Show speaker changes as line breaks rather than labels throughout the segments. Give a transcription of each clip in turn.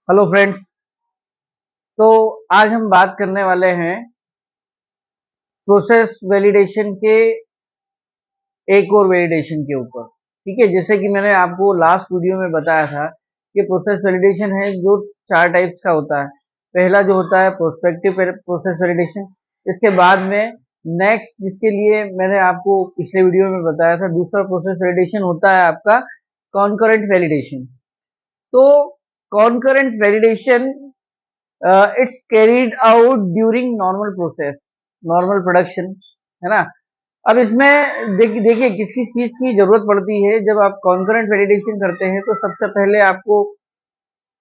Hello friends. तो आज हम बात करने वाले हैं प्रोसेस वैलिडेशन के एक और वैलिडेशन के ऊपर। ठीक है, जैसे कि मैंने आपको लास्ट वीडियो में बताया था कि प्रोसेस वैलिडेशन है जो चार टाइप्स का होता है। पहला जो होता है प्रोस्पेक्टिव प्रोसेस वैलिडेशन। इसके बाद में नेक्स्ट, जिसके लिए मैंने आपको पिछले वीडियो में बताया था, दूसरा प्रोसेस वैलिडेशन होता है आपका कॉन्करेंट वैलिडेशन। तो concurrent validation it's carried out during normal process, normal production, है ना। अब इसमें देखिए किस किस चीज की जरूरत पड़ती है। जब आप कॉन्करेंट वैलिडेशन करते हैं तो सबसे पहले आपको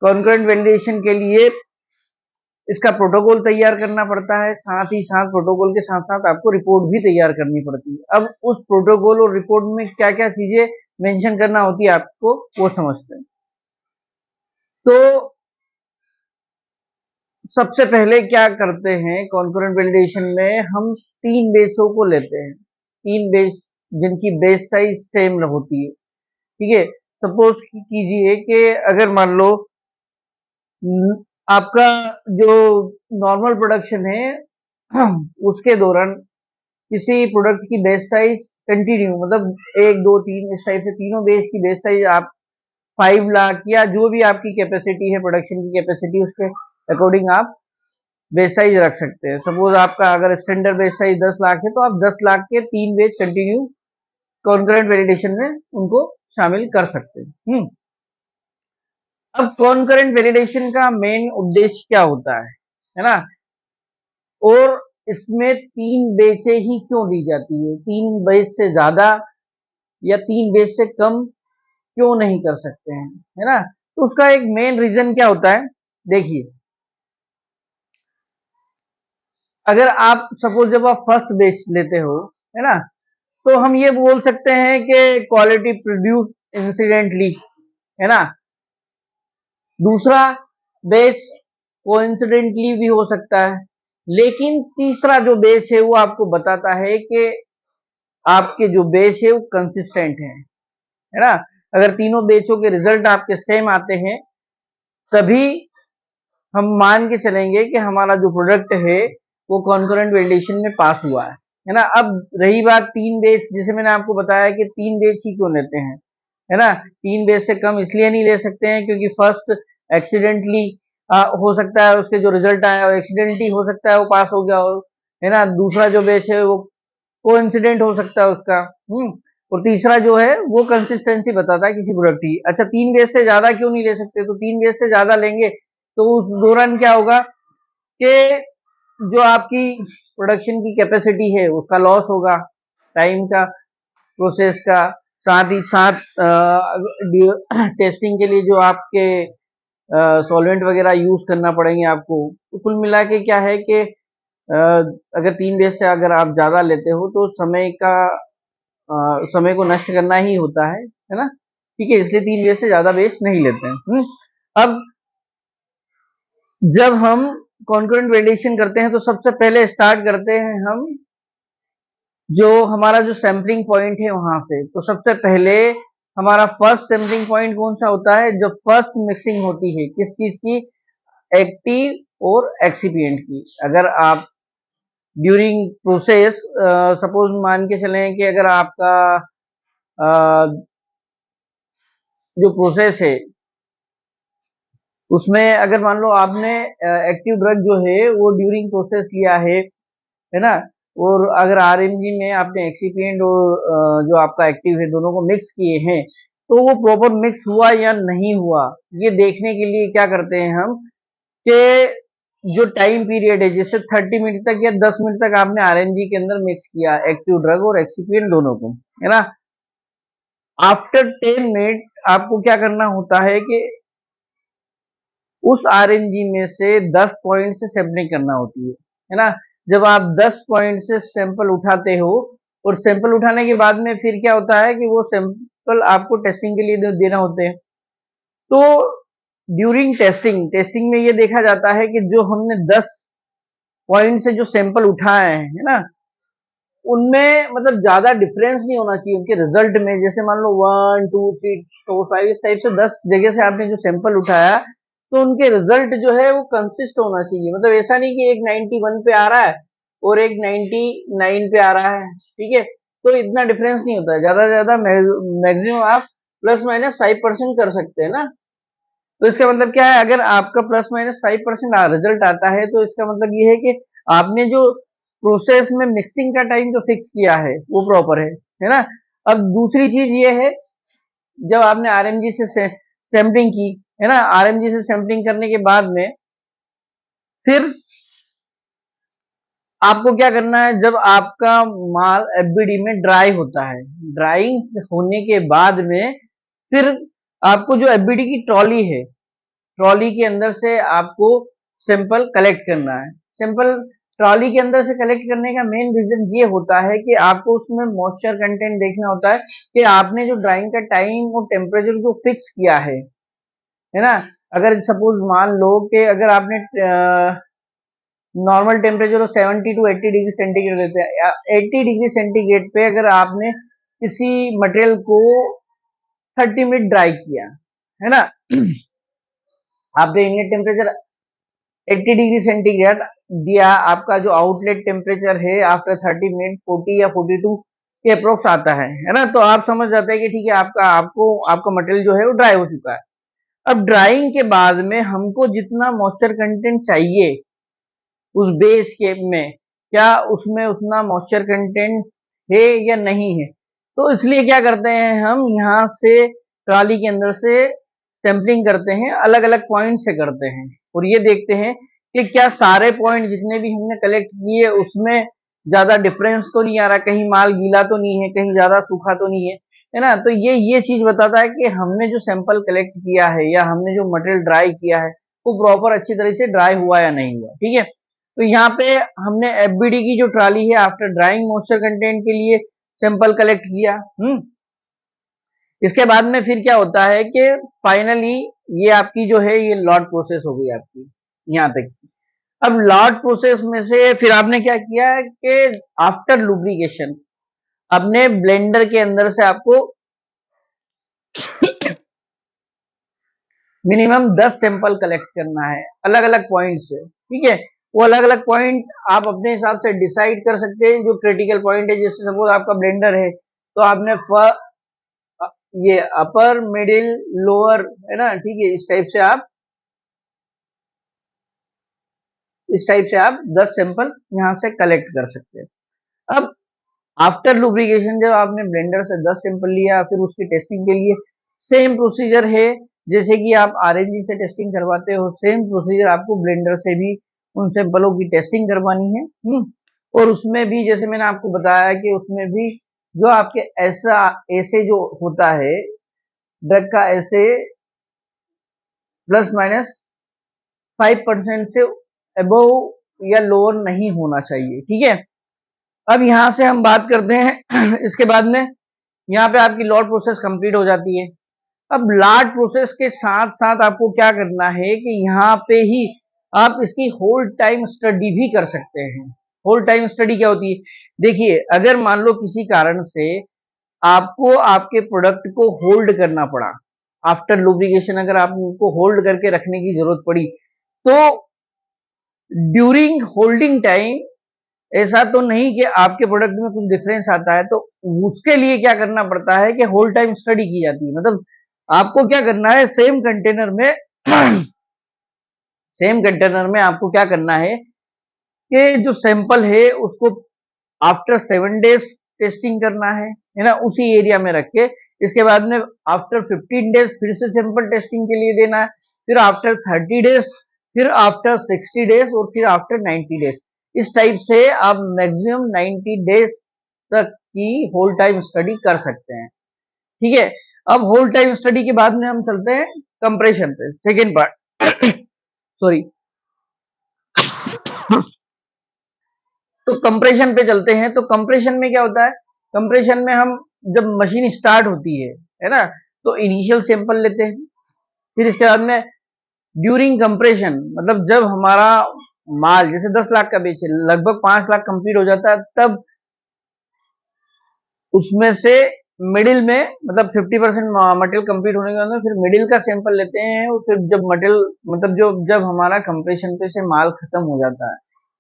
कॉन्करेंट वैलिडेशन के लिए इसका प्रोटोकॉल तैयार करना पड़ता है। साथ ही साथ प्रोटोकॉल के साथ साथ आपको रिपोर्ट भी तैयार करनी पड़ती है। अब उस प्रोटोकॉल और रिपोर्ट में क्या क्या चीजें मेंशन करना होती है आपको, वो समझते हैं। तो सबसे पहले क्या करते हैं कॉन्करेंट वैलिडेशन में, हम तीन बेसों को लेते हैं। तीन बेस जिनकी बेस साइज सेम होती है। ठीक है, सपोज कीजिए कि अगर मान लो आपका जो नॉर्मल प्रोडक्शन है उसके दौरान किसी प्रोडक्ट की बेस साइज कंटिन्यू, मतलब एक दो तीन इस टाइप से तीनों बेस की बेस साइज आप 5 लाख या जो भी आपकी कैपेसिटी है, प्रोडक्शन की कैपेसिटी, उसके अकॉर्डिंग आप बेस साइज रख सकते हैं। सपोज आपका अगर स्टैंडर्ड बेस साइज 10 लाख है तो आप 10 लाख के तीन बेस कंटिन्यू कॉन्करेंट वैलिडेशन में उनको शामिल कर सकते हैं। अब कॉन्करेंट वैलिडेशन का मेन उद्देश्य क्या होता है ना। और इसमें तीन बेचें ही क्यों दी जाती है, तीन बेस से ज्यादा या तीन बेस से कम क्यों नहीं कर सकते हैं, है ना। तो उसका एक मेन रीजन क्या होता है, देखिए। अगर आप सपोज जब आप फर्स्ट बेच लेते हो, है ना, तो हम ये बोल सकते हैं कि क्वालिटी प्रोड्यूस इंसिडेंटली, है ना। दूसरा बेच कोइंसिडेंटली भी हो सकता है। लेकिन तीसरा जो बेच है वो आपको बताता है कि आपके जो बेच है वो कंसिस्टेंट है ना। अगर तीनों बेचों के रिजल्ट आपके सेम आते हैं तभी हम मान के चलेंगे कि हमारा जो प्रोडक्ट है वो कॉन्करेंट वैलिडेशन में पास हुआ है ना। अब रही बात तीन बेच, जैसे मैंने आपको बताया कि तीन बेच ही क्यों लेते हैं, है ना। तीन बेच से कम इसलिए नहीं ले सकते हैं क्योंकि फर्स्ट एक्सीडेंटली हो सकता है उसके जो रिजल्ट आए और एक्सीडेंटली हो सकता है वो पास हो गया हो, है ना। दूसरा जो बेच है वो कोइंसिडेंट हो सकता है उसका। और तीसरा जो है वो कंसिस्टेंसी बताता है किसी प्रोडक्ट की। अच्छा, तीन बेस से ज्यादा क्यों नहीं ले सकते, तो तीन बेस से ज्यादा लेंगे तो उस दौरान क्या होगा कि जो आपकी प्रोडक्शन की कैपेसिटी है उसका लॉस होगा, टाइम का, प्रोसेस का। साथ ही साथ टेस्टिंग के लिए जो आपके सॉल्वेंट वगैरह यूज करना पड़ेंगे आपको। तो कुल मिला के क्या है कि अगर तीन बेस से अगर आप ज्यादा लेते हो तो समय को नष्ट करना ही होता है ना। ठीक है, इसलिए तीन बेस से ज्यादा बेस नहीं लेते हैं। अब जब हम कॉन्करेंट वैलिडेशन करते हैं तो सबसे पहले स्टार्ट करते हैं हम जो हमारा जो सैंपलिंग पॉइंट है वहां से। तो सबसे पहले हमारा फर्स्ट सैंपलिंग पॉइंट कौन सा होता है, जब फर्स्ट मिक्सिंग होती है किस चीज की, एक्टिव और एक्सिपिएंट की। अगर आप ड्यूरिंग प्रोसेस, सपोज मान के चलें कि अगर आपका जो प्रोसेस है उसमें अगर मान लो आपने एक्टिव ड्रग जो है वो ड्यूरिंग प्रोसेस लिया है ना। और अगर आरएमजी में आपने एक्सीपिएंट और जो आपका एक्टिव है दोनों को मिक्स किए हैं तो वो प्रॉपर मिक्स हुआ या नहीं हुआ, ये देखने के लिए क्या करते हैं हम कि जो टाइम पीरियड है, जैसे 30 मिनट तक या 10 मिनट तक आपने आरएमजी के अंदर मिक्स किया एक्टिव ड्रग और एक्सीपिएंट दोनों को, है ना। आफ्टर 10 मिनट आपको क्या करना होता है कि उस आरएनजी में से 10 पॉइंट से सैंपलिंग करना होती है ना। जब आप 10 पॉइंट से सैंपल उठाते हो और सैंपल उठाने के बाद में फिर क्या होता है कि वो सैंपल आपको टेस्टिंग के लिए देना होते हैं। तो ड्यूरिंग टेस्टिंग टेस्टिंग में ये देखा जाता है कि जो हमने 10 पॉइंट से जो सैंपल उठाए हैं, है ना, उनमें मतलब ज्यादा डिफरेंस नहीं होना चाहिए उनके रिजल्ट में। जैसे मान लो 1 2 3 4 5 इस टाइप से 10 जगह से आपने जो सैंपल उठाया तो उनके रिजल्ट जो है वो कंसिस्ट होना चाहिए। मतलब ऐसा नहीं कि एक 91 पे आ रहा है और एक 99 पे आ रहा है, ठीक है, तो इतना डिफरेंस नहीं होता है। ज्यादा से ज्यादा मैक्सिमम आप +- 5% कर सकते हैं ना। तो इसका मतलब क्या है, अगर आपका +- 5% रिजल्ट आता है तो इसका मतलब ये है कि आपने जो प्रोसेस में मिक्सिंग का टाइम जो फिक्स किया है वो प्रॉपर है ना। अब दूसरी चीज ये है, जब आपने आरएमजी से सैम्पलिंग की है ना, आरएमजी से सैम्पलिंग करने के बाद में फिर आपको क्या करना है, जब आपका माल एफबीडी में ड्राई होता है, ड्राइंग होने के बाद में फिर आपको जो एफबीडी की ट्रॉली है, ट्रॉली के अंदर से आपको सैंपल कलेक्ट करना है। सैंपल ट्रॉली के अंदर से कलेक्ट करने का मेन रीजन ये होता है कि आपको उसमें मॉइस्चर कंटेंट देखना होता है कि आपने जो ड्राइंग का टाइम और टेम्परेचर को फिक्स किया है ना। अगर सपोज मान लो कि अगर आपने normal temperature 70 to 80 degree centigrade देते हैं, 80 डिग्री सेंटीग्रेड पे अगर आपने किसी मटेरियल को 30 मिनट ड्राई किया है ना, आपने इनलेट टेम्परेचर 80 डिग्री सेंटीग्रेड दिया, आपका जो आउटलेट टेम्परेचर है आफ्टर 30 मिनट 40 या 42 के अप्रोक्स आता है ना, तो आप समझ जाते हैं कि ठीक है, आपका मटेरियल जो है वो ड्राई हो चुका है। अब ड्राइंग के बाद में हमको जितना मॉइस्चर कंटेंट चाहिए उस बेस के में, क्या उसमें उतना मॉइस्चर कंटेंट है या नहीं है, तो इसलिए क्या करते हैं, हम यहाँ से ट्रॉली के अंदर से सैंपलिंग करते हैं, अलग अलग पॉइंट से करते हैं और ये देखते हैं कि क्या सारे पॉइंट जितने भी हमने कलेक्ट किए उसमें ज्यादा डिफरेंस तो नहीं आ रहा, कहीं माल गीला तो नहीं है, कहीं ज्यादा सूखा तो नहीं है ना। तो ये चीज बताता है कि हमने जो सैंपल कलेक्ट किया है या हमने जो मटेरियल ड्राई किया है वो प्रॉपर अच्छी तरह से ड्राई हुआ या नहीं हुआ, ठीक है। तो यहाँ पे हमने एफबीडी की जो ट्रॉली है आफ्टर ड्राइंग मॉइस्चर कंटेंट के लिए सैंपल कलेक्ट किया। इसके बाद में फिर क्या होता है कि फाइनली ये आपकी जो है ये लॉट प्रोसेस हो गई आपकी यहाँ तक। अब लॉट प्रोसेस में से फिर आपने क्या किया है कि आफ्टर लुब्रिकेशन अपने ब्लेंडर के अंदर से आपको मिनिमम 10 सैंपल कलेक्ट करना है अलग अलग पॉइंट से, ठीक है। वो अलग अलग पॉइंट आप अपने हिसाब से डिसाइड कर सकते हैं जो क्रिटिकल पॉइंट है। जैसे सपोज आपका ब्लेंडर है तो आपने ये अपर मिडिल लोअर है ना, ठीक है, इस टाइप से आप 10 सैंपल यहाँ से कलेक्ट कर सकते हैं। अब आफ्टर लुब्रिकेशन जब आपने ब्लेंडर से 10 सैंपल लिया फिर उसकी टेस्टिंग के लिए सेम प्रोसीजर है, जैसे कि आप आरएनजी से टेस्टिंग करवाते हो सेम प्रोसीजर आपको ब्लेंडर से भी उन सैंपलों की टेस्टिंग करवानी है। और उसमें भी जैसे मैंने आपको बताया कि उसमें भी जो आपके ऐसे जो होता है ड्रग का ऐसे +- 5% से अबव या लोअर नहीं होना चाहिए, ठीक है। अब यहां से हम बात करते हैं इसके बाद में यहाँ पे आपकी लॉट प्रोसेस कंप्लीट हो जाती है। अब लॉट प्रोसेस के साथ साथ आपको क्या करना है कि यहाँ पे ही आप इसकी होल्ड टाइम स्टडी भी कर सकते हैं। होल्ड टाइम स्टडी क्या होती है, देखिए अगर मान लो किसी कारण से आपको आपके प्रोडक्ट को होल्ड करना पड़ा, आफ्टर लुब्रिकेशन अगर आपको होल्ड करके रखने की जरूरत पड़ी, तो ड्यूरिंग होल्डिंग टाइम ऐसा तो नहीं कि आपके प्रोडक्ट में कुछ डिफरेंस आता है, तो उसके लिए क्या करना पड़ता है कि होल्ड टाइम स्टडी की जाती है। मतलब आपको क्या करना है, सेम कंटेनर में सेम कंटेनर में आपको क्या करना है कि जो सैंपल है उसको आफ्टर 7 डेज टेस्टिंग करना है ना, उसी एरिया में रख के। इसके बाद में आफ्टर 15 डेज फिर से सैंपल टेस्टिंग के लिए देना है, फिर आफ्टर 30 डेज, फिर आफ्टर 60 डेज और फिर आफ्टर 90 डेज। इस टाइप से आप मैक्सिमम 90 डेज तक की होल टाइम स्टडी कर सकते हैं, ठीक है। अब होल टाइम स्टडी के बाद में हम चलते हैं कंप्रेशन पे, सेकेंड पार्ट सॉरी। तो कंप्रेशन पे चलते हैं। तो कंप्रेशन में क्या होता है, कंप्रेशन में हम जब मशीन स्टार्ट होती है ना, तो इनिशियल सैंपल लेते हैं। फिर इसके बाद में ड्यूरिंग कंप्रेशन, मतलब जब हमारा माल जैसे 10 लाख का बेचे लगभग 5 लाख कंप्लीट हो जाता है, तब उसमें से मिडिल में मतलब 50% मटेरियल कंप्लीट होने के बाद में फिर मिडिल का सैंपल लेते हैं, और फिर जब मटेरियल मतलब जो जब हमारा कंप्रेशन पे से माल खत्म हो जाता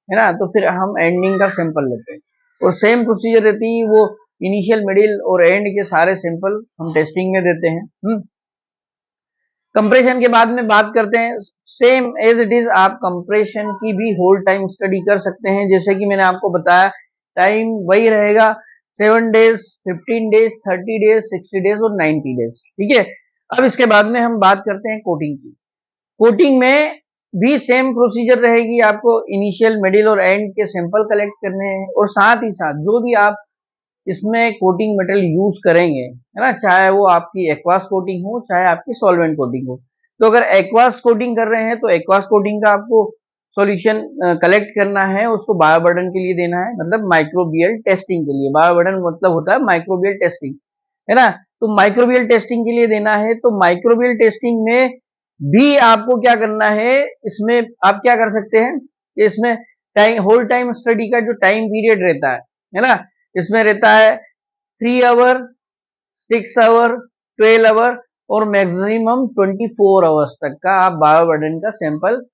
है ना, तो फिर हम एंडिंग का सैंपल लेते हैं, और सेम प्रोसीजर रहती है, वो इनिशियल मिडिल और एंड के सारे सैंपल हम टेस्टिंग में देते हैं। कंप्रेशन के बाद में बात करते हैं, सेम एज इट इज आप कंप्रेशन की भी होल टाइम स्टडी कर सकते हैं, जैसे कि मैंने आपको बताया टाइम वही रहेगा 7 डेज, 15 डेज, 30 डेज, 60 डेज और 90 डेज। ठीक है, अब इसके बाद में हम बात करते हैं कोटिंग की। कोटिंग में भी सेम प्रोसीजर रहेगी, आपको इनिशियल मिडिल और एंड के सैंपल कलेक्ट करने हैं, और साथ ही साथ जो भी आप इसमें कोटिंग मटेरियल यूज करेंगे, है ना, चाहे वो आपकी एक्वास कोटिंग हो चाहे आपकी सॉल्वेंट कोटिंग हो। तो अगर एक्वास कोटिंग कर रहे हैं तो एक्वास कोटिंग का आपको सॉल्यूशन कलेक्ट करना है, उसको बायोबर्डन के लिए देना है, मतलब माइक्रोबियल टेस्टिंग के लिए। बायोबर्डन मतलब होता है माइक्रोबियल टेस्टिंग, है ना। तो माइक्रोबियल टेस्टिंग के लिए देना है, तो माइक्रोबियल टेस्टिंग में भी आपको क्या करना है, इसमें आप क्या कर सकते हैं, इसमें टाइम होल टाइम स्टडी का जो टाइम पीरियड रहता है ना, इसमें रहता है 3 आवर, 6 आवर, 12 आवर और मैक्सिमम 24 आवर्स तक का आप बायोबर्डन का सैंपल,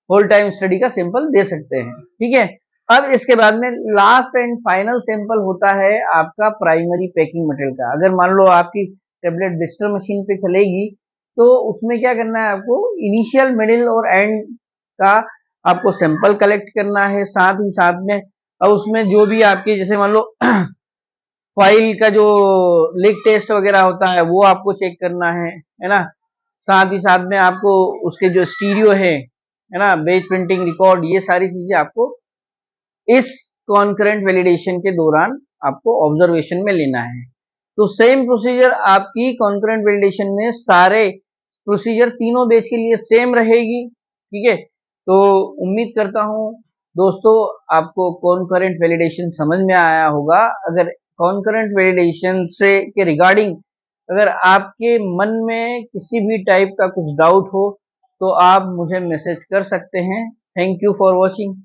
होल टाइम स्टडी का सैंपल दे सकते हैं। ठीक है, अब इसके बाद में लास्ट एंड फाइनल सैंपल होता है आपका प्राइमरी पैकिंग मटेरियल का। अगर मान लो आपकी टेबलेट बिस्टर मशीन पे चलेगी, तो उसमें क्या करना है, आपको इनिशियल मिडिल और एंड का आपको सैंपल कलेक्ट करना है, साथ ही साथ में अब उसमें जो भी आपकी जैसे मान लो फाइल का जो लीक टेस्ट वगैरह होता है वो आपको चेक करना है ना। साथ ही साथ में आपको उसके जो स्टीरियो है ना, बेज प्रिंटिंग रिकॉर्ड, ये सारी चीजें आपको इस कॉन्करेंट वैलिडेशन के दौरान आपको ऑब्जर्वेशन में लेना है। तो सेम प्रोसीजर आपकी कॉन्करेंट वैलिडेशन में सारे प्रोसीजर तीनों बेच के लिए सेम रहेगी। ठीक है, तो उम्मीद करता हूं दोस्तों आपको कॉन्करेंट वैलिडेशन समझ में आया होगा। अगर कॉन्करेंट वैलिडेशन से के रिगार्डिंग अगर आपके मन में किसी भी टाइप का कुछ डाउट हो, तो आप मुझे मैसेज कर सकते हैं। Thank you for watching.